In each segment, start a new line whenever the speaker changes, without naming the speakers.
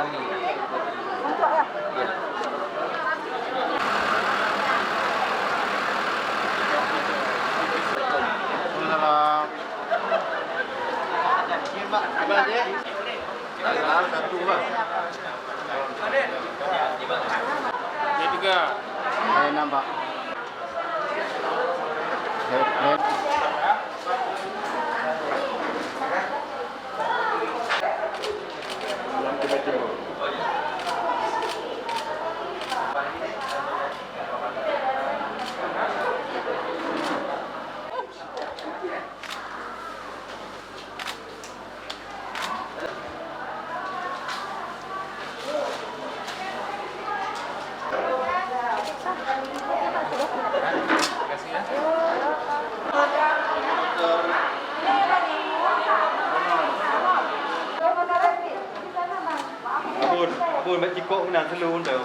kami.
Untuk ya.
Ya.
Salam. Mbak, ya? Satu, Mbak. Tiga. Nambah. Abun mek cikok kena selun dah.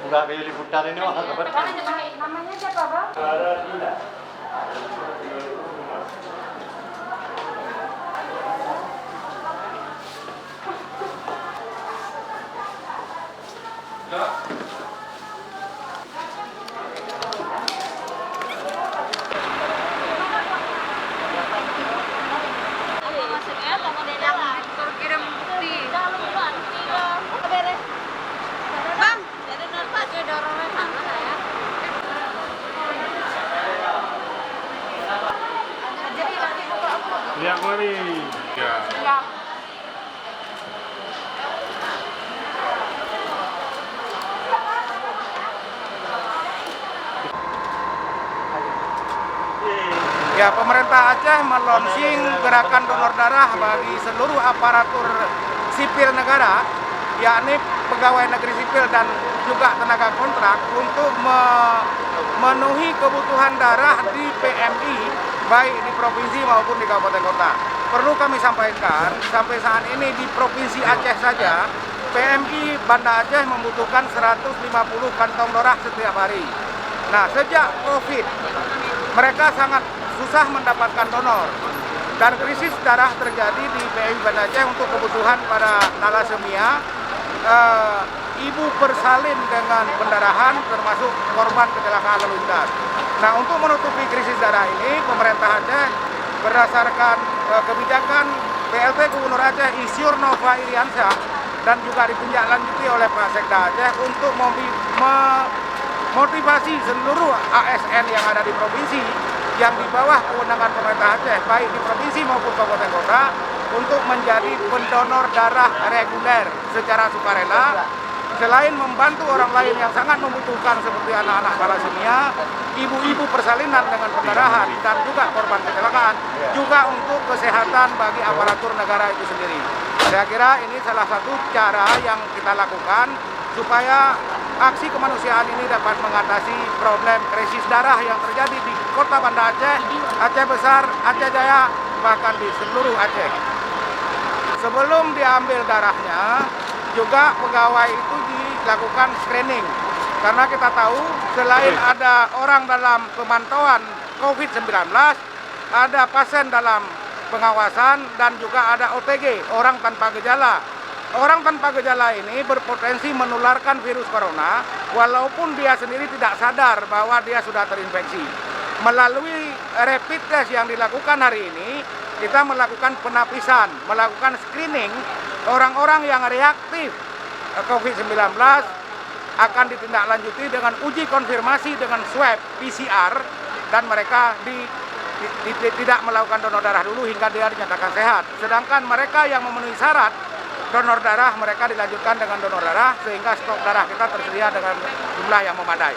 Buka kayu liputan ini mah.
Namanya siapa, Bang?
Lihat mari. Ya.
Siap.
Ya, pemerintah Aceh melonsing gerakan donor darah bagi seluruh aparatur sipil negara, yakni pegawai negeri sipil dan juga tenaga kontrak untuk memenuhi kebutuhan darah di PMI, baik di provinsi maupun di kabupaten kota. Perlu kami sampaikan, sampai saat ini di Provinsi Aceh saja, PMI Banda Aceh membutuhkan 150 kantong darah setiap hari. Nah, sejak COVID, mereka sangat susah mendapatkan donor. Dan krisis darah terjadi di PMI Banda Aceh untuk kebutuhan pada thalassemia, ibu bersalin dengan pendarahan termasuk korban kecelakaan lalu lintas. Nah, untuk menutupi krisis darah ini, pemerintah Aceh berdasarkan kebijakan PLT Gubernur Aceh Isyur Nova Iriansyah dan juga ditindaklanjuti oleh Pak Sekda Aceh untuk memotivasi seluruh ASN yang ada di provinsi yang di bawah kewenangan pemerintah Aceh, baik di provinsi maupun kabupaten kota, untuk menjadi pendonor darah reguler secara sukarela. Selain membantu orang lain yang sangat membutuhkan seperti anak-anak thalassemia, ibu-ibu persalinan dengan pendarahan, dan juga korban kecelakaan, juga untuk kesehatan bagi aparatur negara itu sendiri. Saya kira ini salah satu cara yang kita lakukan supaya aksi kemanusiaan ini dapat mengatasi problem krisis darah yang terjadi di Kota Banda Aceh, Aceh Besar, Aceh Jaya, bahkan di seluruh Aceh. Sebelum diambil darahnya, juga pegawai itu dilakukan screening. Karena kita tahu selain ada orang dalam pemantauan COVID-19, ada pasien dalam pengawasan dan juga ada OTG, orang tanpa gejala. Orang tanpa gejala ini berpotensi menularkan virus corona walaupun dia sendiri tidak sadar bahwa dia sudah terinfeksi. Melalui rapid test yang dilakukan hari ini, kita melakukan penapisan, melakukan screening orang-orang yang reaktif COVID-19 akan ditindaklanjuti dengan uji konfirmasi dengan swab PCR dan mereka tidak melakukan donor darah dulu hingga dia dinyatakan sehat. Sedangkan mereka yang memenuhi syarat donor darah, mereka dilanjutkan dengan donor darah sehingga stok darah kita tersedia dengan jumlah yang memadai.